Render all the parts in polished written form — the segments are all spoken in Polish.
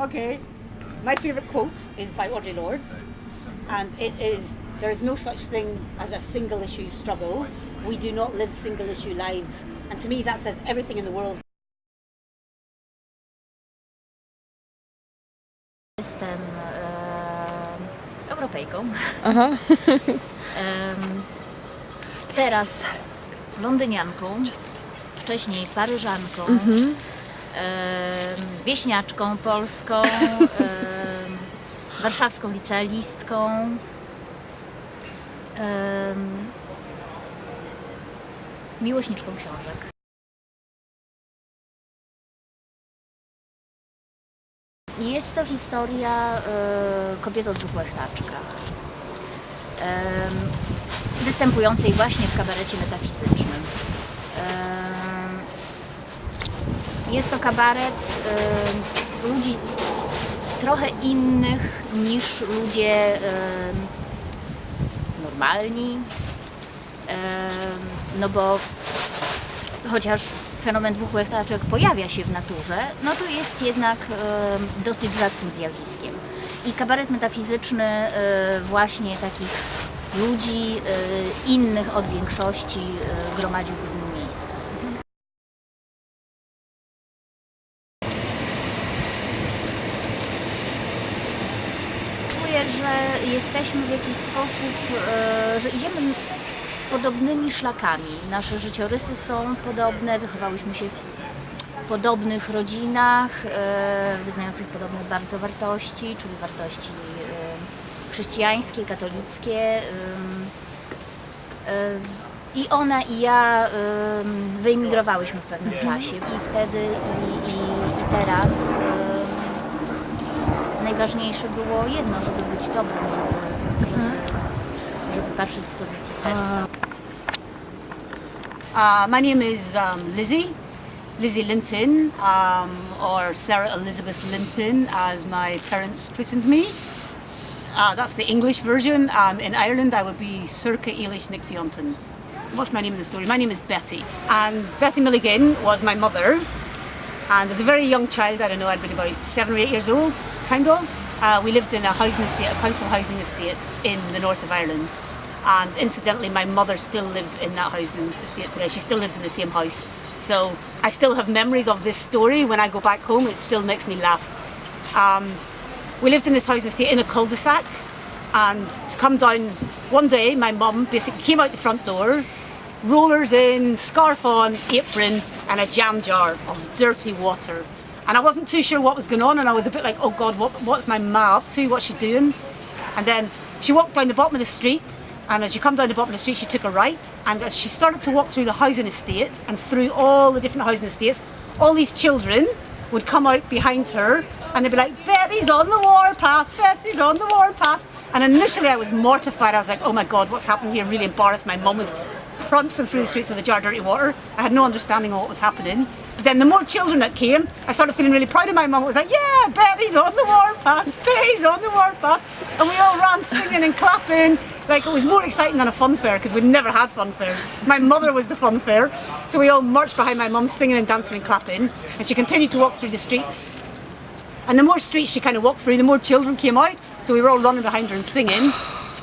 Okay, my favourite quote is by Audre Lorde, and it is, "There is no such thing as a single issue struggle. We do not live single issue lives." And to me that says everything in the world. Jestem Europejką. Aha. Teraz londynianką, wcześniej Paryżanką, wieśniaczką polską, warszawską licealistką, miłośniczką książek. Jest to historia kobiety o dwóch łechtaczkach, występującej właśnie w kabarecie metafizycznym. Jest to kabaret ludzi trochę innych niż ludzie normalni, no bo chociaż fenomen dwóch łechtaczek pojawia się w naturze, no to jest jednak dosyć rzadkim zjawiskiem. I kabaret metafizyczny właśnie takich ludzi innych od większości gromadził w jednym miejscu. Czuję, że jesteśmy w jakiś sposób, że idziemy podobnymi szlakami. Nasze życiorysy są podobne, wychowałyśmy się w podobnych rodzinach, wyznających podobne bardzo wartości, czyli wartości chrześcijańskie, katolickie. I ona i ja wyemigrowałyśmy w pewnym czasie i wtedy i teraz najważniejsze było jedno, żeby być dobrym, żeby patrzeć z pozycji serca. My name is Lizzie Linton, or Sarah Elizabeth Linton, as my parents christened me. That's the English version. In Ireland, I would be Circa Eilish Nick Fionton. What's my name in the story? My name is Betty, and Betty Milligan was my mother. And as a very young child, I don't know, I'd been about 7 or 8 years old, kind of. We lived in a housing estate, a council housing estate in the north of Ireland. And incidentally, my mother still lives in that housing estate today. She still lives in the same house. So I still have memories of this story. When I go back home, it still makes me laugh. We lived in this housing estate in a cul-de-sac. And to come down, one day, my mum basically came out the front door, rollers in, scarf on, apron, and a jam jar of dirty water. And I wasn't too sure what was going on, and I was a bit like, oh God, what's my ma up to? What's she doing? And then she walked down the bottom of the street, and as you come down the bottom of the street, she took a right. And as she started to walk through the housing estate and through all the different housing estates, all these children would come out behind her, and they'd be like, Betty's on the warpath, Betty's on the warpath. And initially I was mortified. I was like, oh my God, what's happened here? Really embarrassed. My mum was prancing through the streets with a jar of dirty water. I had no understanding of what was happening. But then the more children that came, I started feeling really proud of my mum. It was like, yeah, Betty's on the warpath, Betty's on the warpath. And we all ran singing and clapping. Like, it was more exciting than a fun fair, because we'd never had fun fairs. My mother was the fun fair. So we all marched behind my mum singing and dancing and clapping. And she continued to walk through the streets. And the more streets she kind of walked through, the more children came out. So we were all running behind her and singing.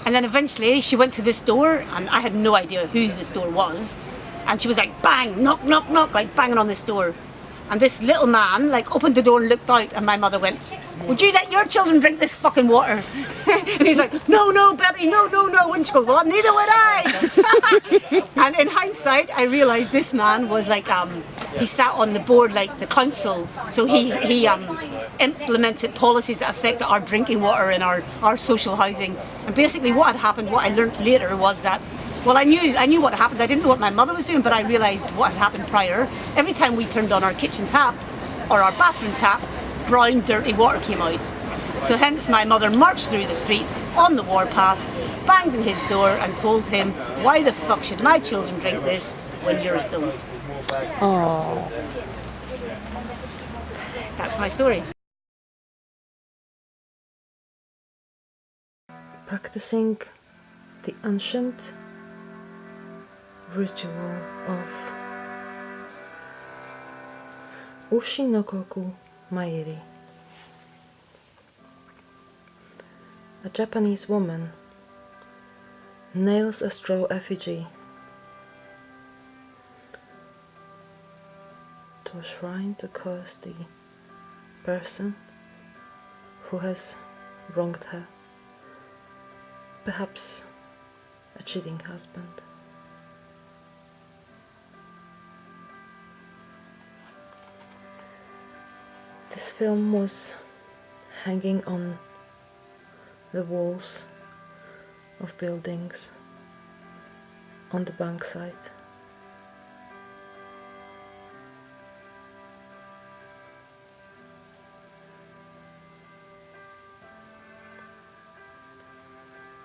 And then eventually she went to this door, and I had no idea who this door was. And she was like, bang, knock, knock, knock, like banging on this door. And this little man like opened the door and looked out, and my mother went, would you let your children drink this fucking water? And he's like, no, no, Betty, no, no, no. And she goes, well, neither would I. And in hindsight, I realised this man was like, he sat on the board like the council. So he implemented policies that affected our drinking water and our social housing. And basically what had happened, what I learnt later was that, well, I knew what happened. I didn't know what my mother was doing, but I realised what had happened prior. Every time we turned on our kitchen tap or our bathroom tap, brown, dirty water came out. So hence my mother marched through the streets on the warpath, banged on his door and told him, why the fuck should my children drink this when yours don't? Oh. That's my story. Practicing the ancient ritual of Ushi no Koku Mairi. A Japanese woman nails a straw effigy to a shrine to curse the person who has wronged her, perhaps a cheating husband. This film was hanging on the walls of buildings on the Bankside.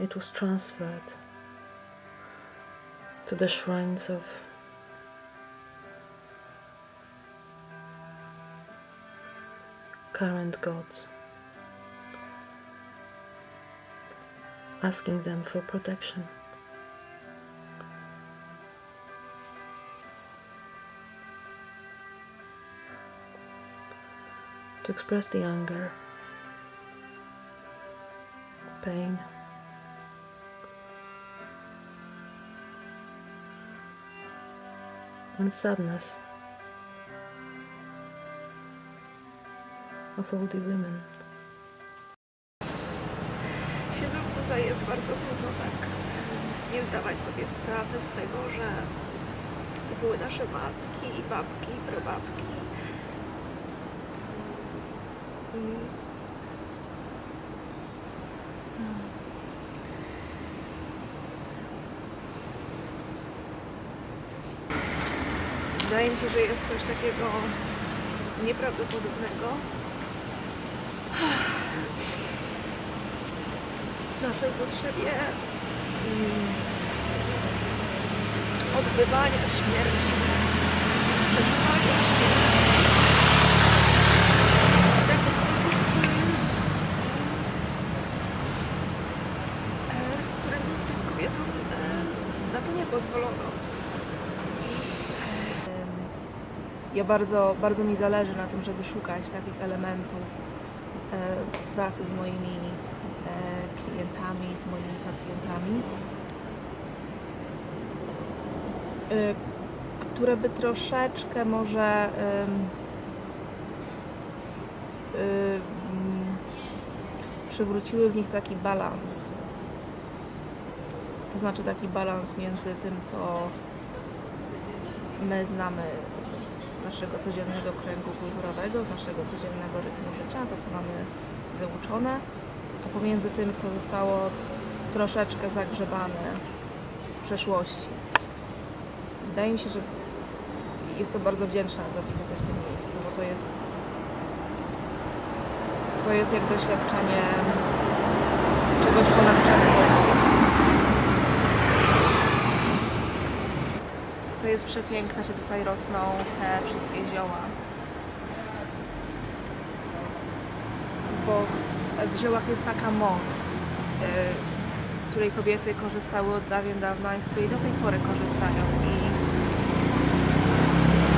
It was transferred to the shrines of current gods, asking them for protection. To express the anger, pain, and sadness of all the women. Siedząc tutaj jest bardzo trudno tak nie zdawać sobie sprawy z tego, że to były nasze matki i babki i prababki. Wydaje mi się, że jest coś takiego nieprawdopodobnego w naszej potrzebie odbywania śmierci, przeżywania śmierci w taki sposób, w którym tym kobietom na to nie pozwolono. Ja bardzo mi zależy na tym, żeby szukać takich elementów w pracy z moimi klientami, z moimi pacjentami, które by troszeczkę może przywróciły w nich taki balans. To znaczy taki balans między tym, co my znamy z naszego codziennego kręgu kulturowego, z naszego codziennego rytmu życia, to co mamy wyuczone, a pomiędzy tym, co zostało troszeczkę zagrzebane w przeszłości. Wydaje mi się, że jestem bardzo wdzięczna za wizytę w tym miejscu, bo to jest jak doświadczenie czegoś ponadczasowego. To jest przepiękne, że tutaj rosną te wszystkie zioła. Bo w ziołach jest taka moc, z której kobiety korzystały od dawien dawna i z której do tej pory korzystają. I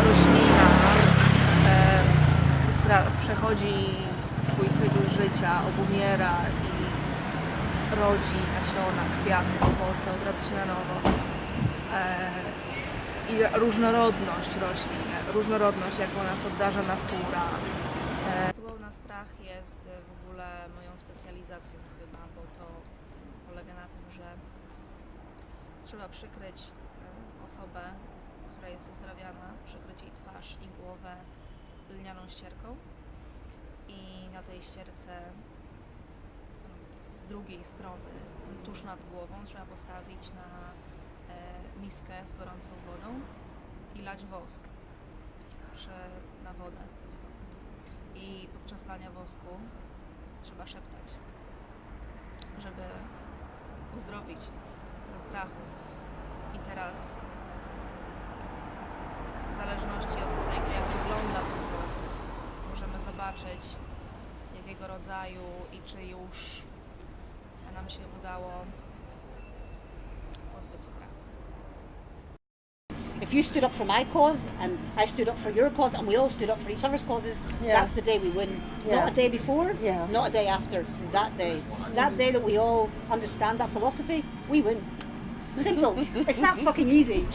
roślina, która przechodzi swój cykl życia, obumiera i rodzi nasiona, kwiaty, owoce, odradza się na nowo. I różnorodność roślin, różnorodność, jaką nas obdarza natura. Rytuał na strach jest w ogóle moją specjalizacją chyba, bo to polega na tym, że trzeba przykryć osobę, która jest uzdrawiana, przykryć jej twarz i głowę lnianą ścierką i na tej ścierce z drugiej strony, tuż nad głową, trzeba postawić miskę z gorącą wodą i lać wosk na wodę. I podczas lania wosku trzeba szeptać, żeby uzdrowić ze strachu. I teraz w zależności od tego, jak wygląda ten wosk, możemy zobaczyć, jakiego rodzaju i czy już nam się udało pozbyć strachu. if you stood up for my cause and I stood up for your cause and we all stood up for each other's causes, that's the day we win. Not a day before, not a day after. That day. That day that we all understand that philosophy, we win. Simple. It's that fucking easy.